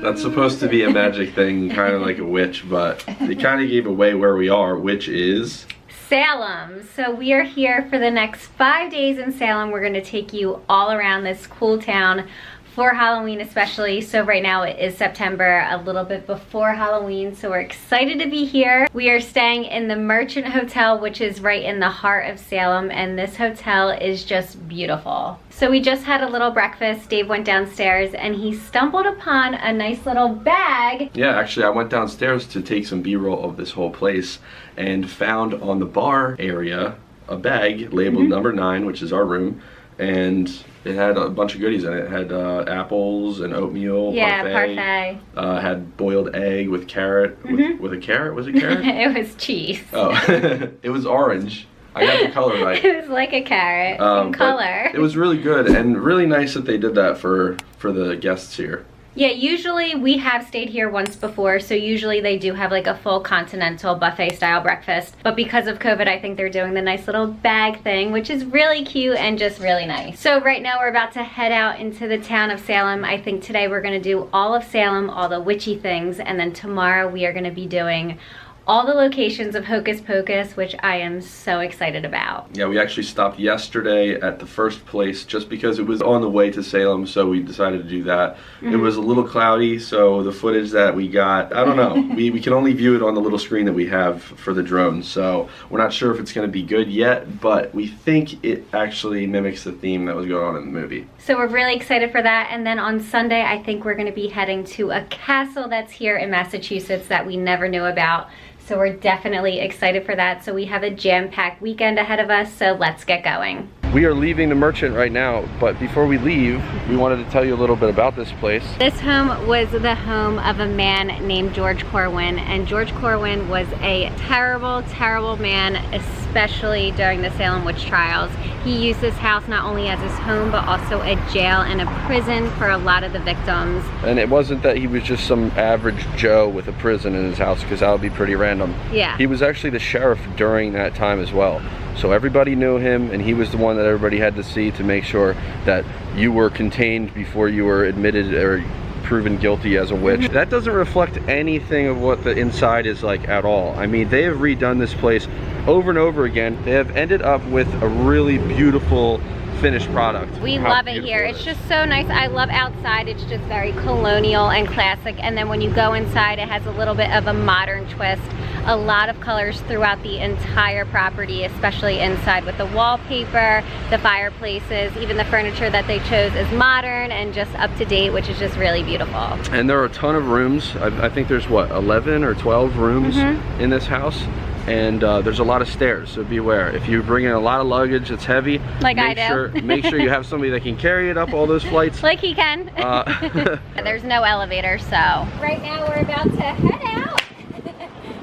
That's supposed to be a magic thing, kind of like a witch, but they kind of gave away where we are, which is Salem. So we are here for the next 5 days in Salem. We're going to take you all around this cool town for Halloween especially. So right now it is September, a little bit before Halloween, so we're excited to be here. We are staying in the Merchant Hotel, which is right in the heart of Salem, and this hotel is just beautiful. So we just had a little breakfast. Dave went downstairs and he stumbled upon a nice little bag. Yeah, actually I went downstairs to take some B-roll of this whole place and found on the bar area a bag labeled number 9, which is our room, and it had a bunch of goodies in it. It had apples and oatmeal, parfait. Had boiled egg with carrot, with a carrot. Was it carrot? It was cheese. Oh, it was orange. I got the color right. It was like a carrot in color. It was really good and really nice that they did that for the guests here. Yeah, usually we have stayed here once before, so usually they do have like a full continental buffet style breakfast. But because of COVID, I think they're doing the nice little bag thing, which is really cute and just really nice. So right now we're about to head out into the town of Salem. I think today we're gonna do all of Salem, all the witchy things, and then tomorrow we are gonna be doing all the locations of Hocus Pocus, which I am so excited about. Yeah, we actually stopped yesterday at the first place just because it was on the way to Salem, so we decided to do that. It was a little cloudy, so the footage that we got, I don't know, we can only view it on the little screen that we have for the drone, so we're not sure if it's going to be good yet, but we think it actually mimics the theme that was going on in the movie. So we're really excited for that, and then on Sunday I think we're going to be heading to a castle that's here in Massachusetts that we never knew about. So we're definitely excited for that. So we have a jam-packed weekend ahead of us, so let's get going. We are leaving the Merchant right now, but before we leave, we wanted to tell you a little bit about this place. This home was the home of a man named George Corwin, and George Corwin was a terrible, terrible man, especially during the Salem Witch Trials. He used this house not only as his home, but also a jail and a prison for a lot of the victims. And it wasn't that he was just some average Joe with a prison in his house, because that would be pretty random. Yeah. He was actually the sheriff during that time as well. So everybody knew him, and he was the one that everybody had to see to make sure that you were contained before you were admitted or proven guilty as a witch. That doesn't reflect anything of what the inside is like at all. I mean, they have redone this place over and over again. They have ended up with a really beautiful finished product. We love it here. It's just so nice. I love outside. It's just very colonial and classic, and then when you go inside it has a little bit of a modern twist. A lot of colors throughout the entire property, especially inside with the wallpaper, the fireplaces, even the furniture that they chose is modern and just up to date, which is just really beautiful. And there are a ton of rooms. I think there's what, 11 or 12 rooms in this house. And there's a lot of stairs, so beware. If you bring in a lot of luggage that's heavy, like I do, make sure you have somebody that can carry it up all those flights. Like he can. There's no elevator, so. Right now we're about to head out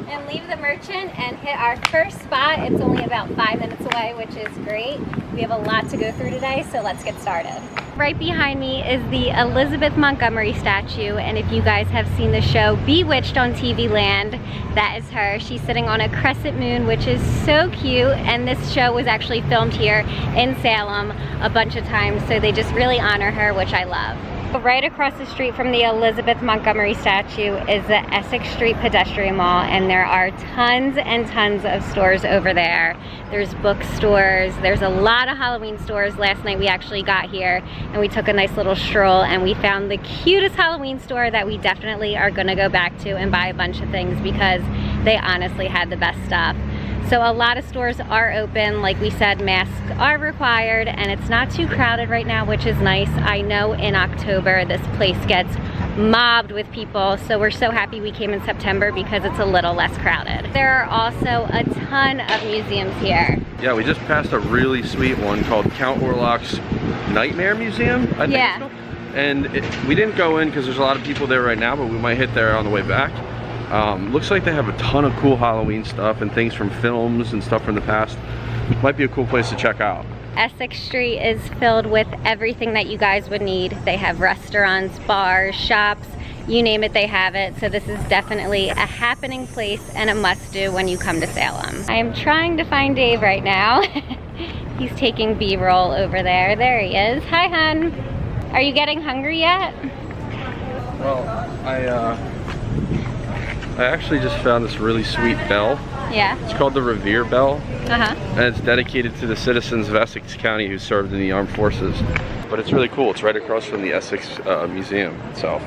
and leave the Merchant and hit our first spot. It's only about 5 minutes away, which is great. We have a lot to go through today, so let's get started. Right behind me is the Elizabeth Montgomery statue, and if you guys have seen the show Bewitched on TV Land, that is her. She's sitting on a crescent moon, which is so cute, and this show was actually filmed here in Salem a bunch of times, so they just really honor her, which I love. Right across the street from the Elizabeth Montgomery statue is the Essex St Pedestrian Mall, and there are tons and tons of stores over there. There's bookstores, there's a lot of Halloween stores. Last night we actually got here and we took a nice little stroll and we found the cutest Halloween store that we definitely are gonna go back to and buy a bunch of things because they honestly had the best stuff. So a lot of stores are open. Like we said, masks are required and it's not too crowded right now, which is nice. I know in October this place gets mobbed with people, so we're so happy we came in September because it's a little less crowded. There are also a ton of museums here. Yeah, we just passed a really sweet one called Count Orlok's Nightmare Museum, I think. Yeah. And we didn't go in because there's a lot of people there right now, but we might hit there on the way back. Looks like they have a ton of cool Halloween stuff and things from films and stuff from the past. Might be a cool place to check out. Essex Street is filled with everything that you guys would need. They have restaurants, bars, shops, you name it, they have it. So this is definitely a happening place and a must-do when you come to Salem. I am trying to find Dave right now. He's taking B-roll over there. There he is. Hi, hon. Are you getting hungry yet? Well, I actually just found this really sweet bell. Yeah. It's called the Revere Bell. Uh-huh. And it's dedicated to the citizens of Essex County who served in the armed forces. But it's really cool. It's right across from the Essex Museum itself.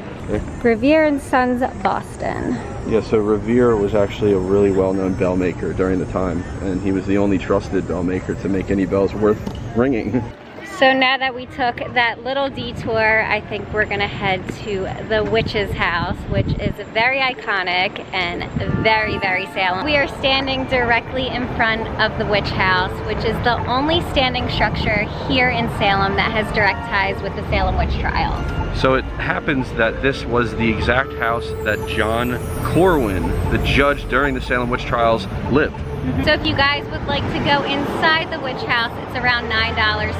Revere and Sons, Boston. Yeah, so Revere was actually a really well-known bell maker during the time, and he was the only trusted bell maker to make any bells worth ringing. So now that we took that little detour, I think we're gonna head to the witch's house, which is very iconic and very, very Salem. We are standing directly in front of the witch house, which is the only standing structure here in Salem that has direct ties with the Salem Witch Trials. So it happens that this was the exact house that John Corwin, the judge during the Salem Witch Trials, lived. So if you guys would like to go inside the witch house, it's around $9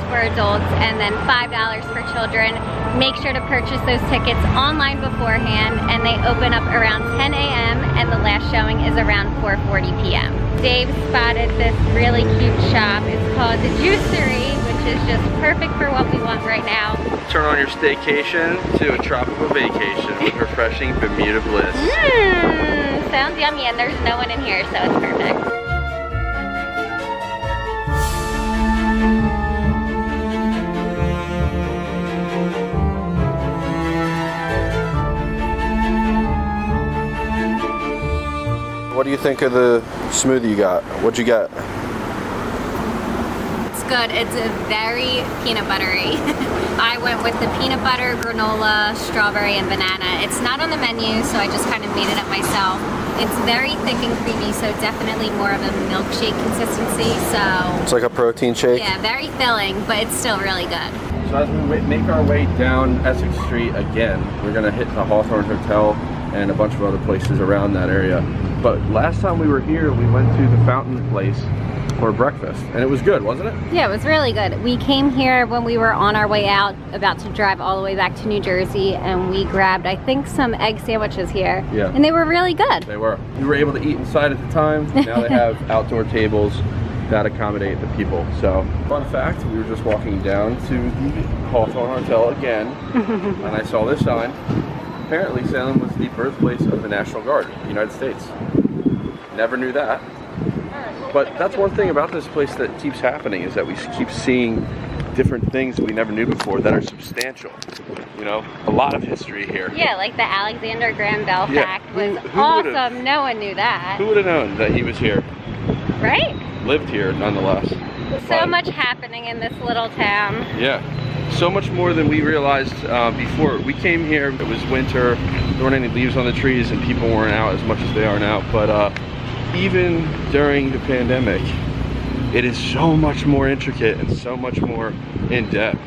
for adults and then $5 for children. Make sure to purchase those tickets online beforehand, and they open up around 10 a.m. and the last showing is around 4:40 p.m. Dave spotted this really cute shop. It's called the Juicery, which is just perfect for what we want right now. Turn on your staycation to a tropical vacation with refreshing Bermuda bliss. Sounds yummy, and there's no one in here, so it's perfect. What do you think of the smoothie you got? What'd you get? It's good. It's a very peanut buttery. I went with the peanut butter, granola, strawberry, and banana. It's not on the menu, so I just kind of made it up myself. It's very thick and creamy, so definitely more of a milkshake consistency. So it's like a protein shake? Yeah, very filling, but it's still really good. So as we make our way down Essex Street again, we're gonna hit the Hawthorne Hotel and a bunch of other places around that area. But last time we were here, we went to the Fountain place for breakfast, and it was good, wasn't it? Yeah, it was really good. We came here when we were on our way out, about to drive all the way back to New Jersey, and we grabbed, I think, some egg sandwiches here. Yeah. And they were really good. They were. We were able to eat inside at the time. Now they have outdoor tables that accommodate the people. So, fun fact, we were just walking down to the Hawthorne Hotel again, and I saw this sign. Apparently, Salem was the birthplace of the National Guard of the United States. Never knew that. But that's one thing about this place that keeps happening, is that we keep seeing different things that we never knew before that are substantial. You know, a lot of history here. Yeah, like the Alexander Graham Bell fact was awesome. No one knew that. Who would have known that he was here? Right? Lived here, nonetheless. So much happening in this little town. Yeah. So much more than we realized before. We came here, it was winter, there weren't any leaves on the trees, and people weren't out as much as they are now. But even during the pandemic, it is so much more intricate and so much more in-depth.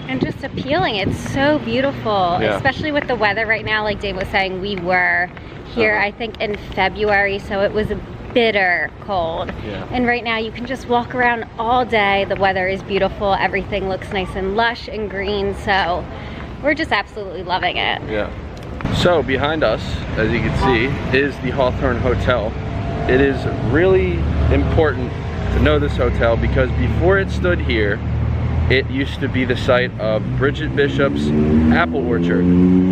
And just appealing. It's so beautiful, yeah. Especially with the weather right now. Like Dave was saying, we were here, I think, in February, so it was bitter cold. Yeah. And right now you can just walk around all day. The weather is beautiful. Everything looks nice and lush and green. So we're just absolutely loving it. Yeah. So behind us, as you can see, is the Hawthorne Hotel. It is really important to know this hotel because before it stood here, it used to be the site of Bridget Bishop's apple orchard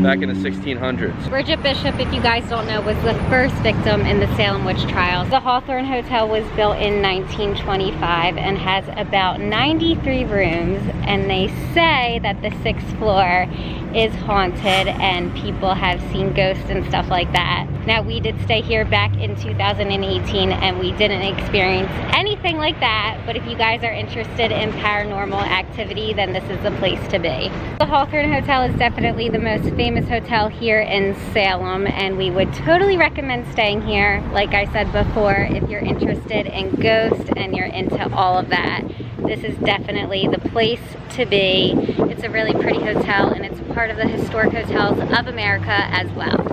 back in the 1600s. Bridget Bishop, if you guys don't know, was the first victim in the Salem Witch Trials. The Hawthorne Hotel was built in 1925 and has about 93 rooms, and they say that the 6th floor is haunted and people have seen ghosts and stuff like that. Now, we did stay here back in 2018 and we didn't experience anything like that, but if you guys are interested in paranormal activity, then this is the place to be. The Hawthorne Hotel is definitely the most famous hotel here in Salem, and we would totally recommend staying here. Like I said before, if you're interested in ghosts and you're into all of that, this is definitely the place to be. It's a really pretty hotel, and it's part of the Historic Hotels of America as well.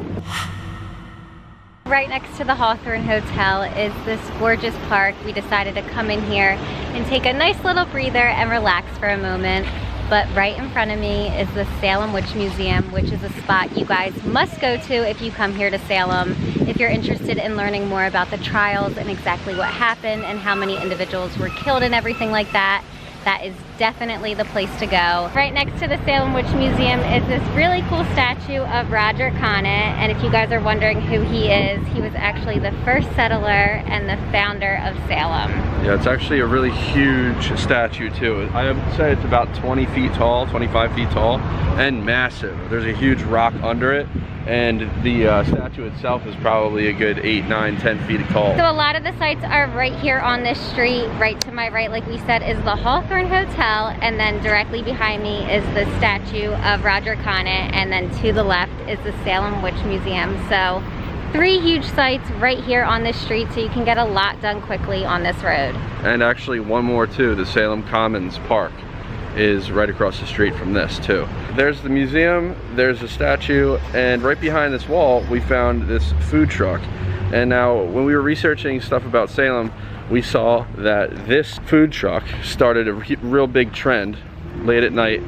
Right next to the Hawthorne Hotel is this gorgeous park. We decided to come in here and take a nice little breather and relax for a moment. But right in front of me is the Salem Witch Museum, which is a spot you guys must go to if you come here to Salem. If you're interested in learning more about the trials and exactly what happened and how many individuals were killed and everything like that, that is definitely the place to go. Right next to the Salem Witch Museum is this really cool statue of Roger Conant, and if you guys are wondering who he is, he was actually the first settler and the founder of Salem. Yeah, it's actually a really huge statue too. I would say it's about 20 feet tall, 25 feet tall, and massive. There's a huge rock under it, and the statue itself is probably a good 8, 9, 10 feet tall. So a lot of the sites are right here on this street. Right to my right, like we said, is the Hawthorne Hotel, and then directly behind me is the statue of Roger Conant, and then to the left is the Salem Witch Museum. So 3 huge sites right here on this street, so you can get a lot done quickly on this road. And actually one more too, the Salem Commons Park is right across the street from this too. There's the museum, there's a statue, and right behind this wall we found this food truck. And now when we were researching stuff about Salem, we saw that this food truck started a real big trend late at night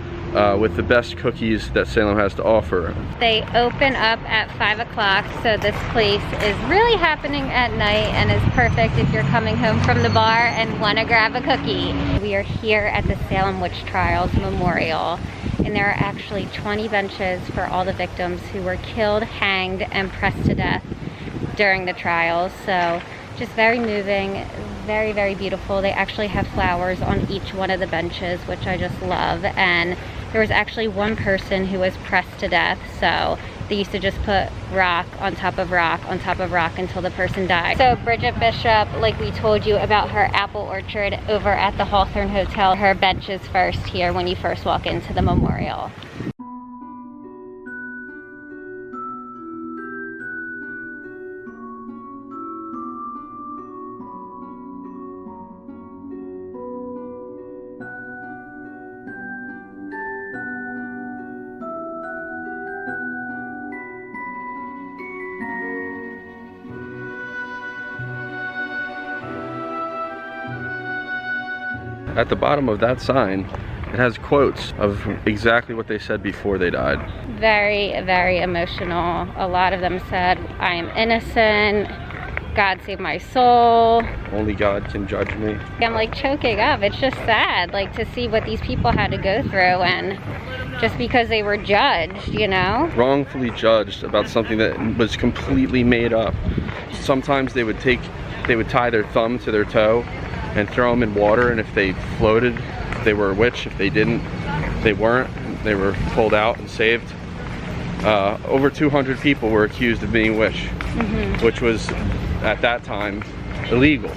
with the best cookies that Salem has to offer. They open up at 5 o'clock, so this place is really happening at night and is perfect if you're coming home from the bar and want to grab a cookie. We are here at the Salem Witch Trials Memorial, and there are actually 20 benches for all the victims who were killed, hanged, and pressed to death during the trials. So just very moving, very, very beautiful. They actually have flowers on each one of the benches, which I just love. And there was actually one person who was pressed to death, so they used to just put rock on top of rock on top of rock until the person died. So Bridget Bishop, like we told you about her apple orchard over at the Hawthorne Hotel, her bench is first here when you first walk into the memorial. At the bottom of that sign, it has quotes of exactly what they said before they died. Very, very emotional. A lot of them said, "I am innocent, God save my soul. Only God can judge me." I'm like choking up. It's just sad, like, to see what these people had to go through, and just because they were judged, you know? Wrongfully judged about something that was completely made up. Sometimes they would tie their thumb to their toe and throw them in water, and if they floated, they were a witch. If they didn't, they weren't. They were pulled out and saved. Over 200 people were accused of being witch, which was, at that time, illegal.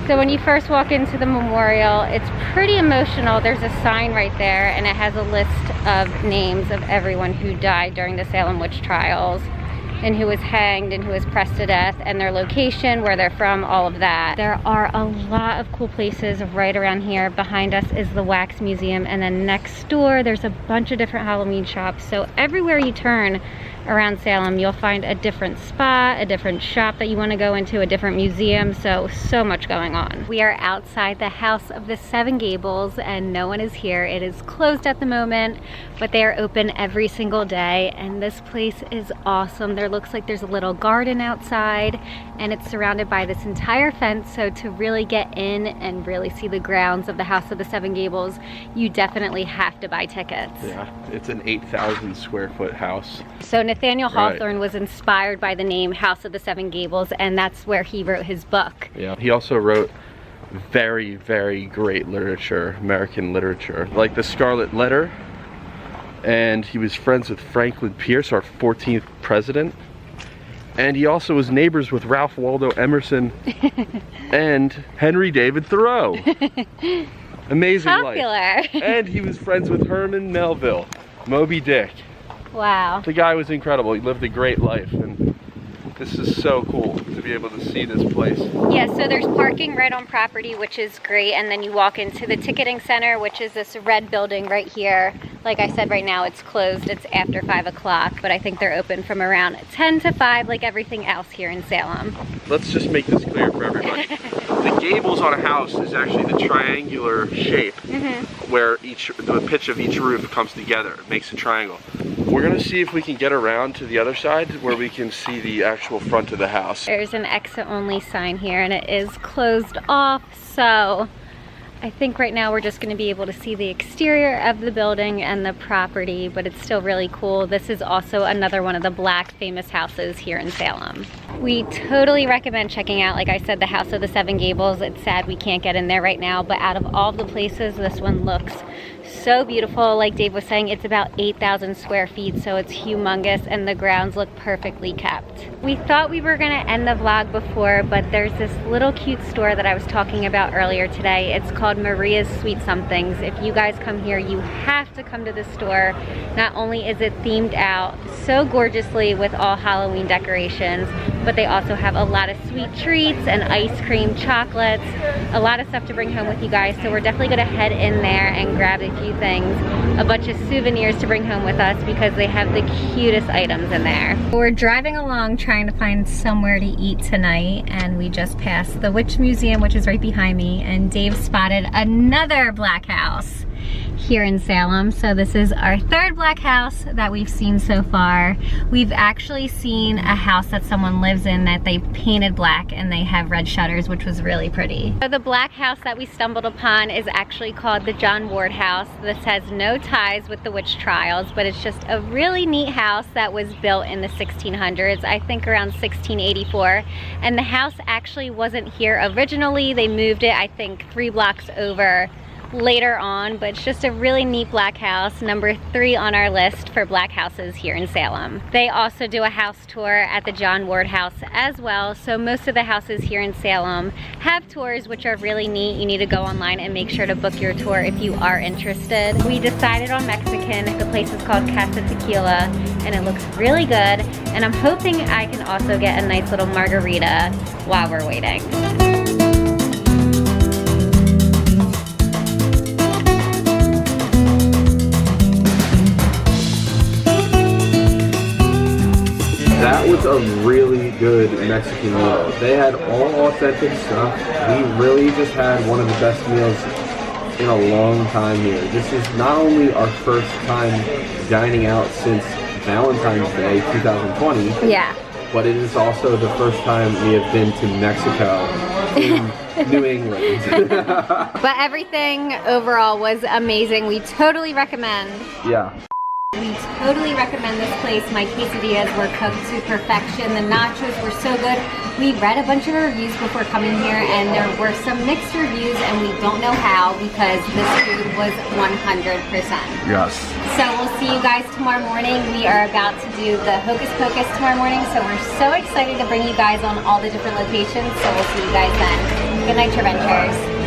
So when you first walk into the memorial, it's pretty emotional. There's a sign right there, and it has a list of names of everyone who died during the Salem Witch Trials, and who was hanged and who was pressed to death, and their location, where they're from, all of that. There are a lot of cool places right around here. Behind us is the Wax Museum, and then next door there's a bunch of different Halloween shops. So everywhere you turn around Salem, you'll find a different spot, a different shop that you want to go into, a different museum, so much going on. We are outside the house of the 7 Gables, and no one is here. It is closed at the moment, but they are open every single day, and this place is awesome. There looks like there's a little garden outside, and it's surrounded by this entire fence, so to really get in and really see the grounds of the house of the 7 Gables, you definitely have to buy tickets. Yeah, it's an 8,000 square foot house. So Nathaniel Hawthorne was inspired by the name House of the 7 Gables, and that's where he wrote his book. Yeah, he also wrote very, very great literature, American literature, like The Scarlet Letter, and he was friends with Franklin Pierce, our 14th president, and he also was neighbors with Ralph Waldo Emerson and Henry David Thoreau. Amazing popular life. And he was friends with Herman Melville, Moby Dick. Wow. The guy was incredible. He lived a great life, and this is so cool to be able to see this place. Yeah, so there's parking right on property, which is great, and then you walk into the ticketing center, which is this red building right here. Like I said, right now it's closed. It's after 5 o'clock, but I think they're open from around 10 to 5 like everything else here in Salem. Let's just make this clear for everybody. The gables on a house is actually the triangular shape where the pitch of each roof comes together. It makes a triangle. We're gonna see if we can get around to the other side where we can see the actual front of the house. There's an exit only sign here, and it is closed off, so I think right now we're just going to be able to see the exterior of the building and the property, but it's still really cool. This is also another one of the Black famous houses here in Salem. We totally recommend checking out, like I said, the House of the Seven Gables. It's sad we can't get in there right now, but out of all the places, this one looks so beautiful. Like Dave was saying, it's about 8,000 square feet, so it's humongous, and the grounds look perfectly kept. We thought we were gonna end the vlog before, but there's this little cute store that I was talking about earlier today. It's called Maria's Sweet Somethings. If you guys come here, you have to come to this store. Not only is it themed out so gorgeously with all Halloween decorations, but they also have a lot of sweet treats and ice cream, chocolates, a lot of stuff to bring home with you guys. So we're definitely gonna head in there and grab a few things, a bunch of souvenirs to bring home with us because they have the cutest items in there. We're driving along trying to find somewhere to eat tonight, and we just passed the Witch Museum, which is right behind me, and Dave spotted another Black house here in Salem. So this is our third Black house that we've seen so far. We've actually seen a house that someone lives in that they painted black and they have red shutters, which was really pretty. So the Black house that we stumbled upon is actually called the John Ward House. This has no ties with the witch trials, but it's just a really neat house that was built in the 1600s, I think around 1684. And the house actually wasn't here originally. They moved it, I think, 3 blocks over later on, but it's just a really neat Black house, number 3 on our list for Black houses here in Salem. They also do a house tour at the John Ward House as well, so most of the houses here in Salem have tours, which are really neat. You need to go online and make sure to book your tour if you are interested. We decided on Mexican. The place is called Casa Tequila, and it looks really good, and I'm hoping I can also get a nice little margarita while we're waiting. That was a really good Mexican meal. They had all authentic stuff. We really just had one of the best meals in a long time here. This is not only our first time dining out since Valentine's Day 2020. Yeah. But it is also the first time we have been to Mexico in New England. But everything overall was amazing. We totally recommend. Yeah. We totally recommend this place. My quesadillas were cooked to perfection. The nachos were so good. We read a bunch of reviews before coming here, and there were some mixed reviews, and we don't know how because this food was 100%. Yes. So we'll see you guys tomorrow morning. We are about to do the Hocus Pocus tomorrow morning, so we're so excited to bring you guys on all the different locations. So we'll see you guys then. Good night, Traventures.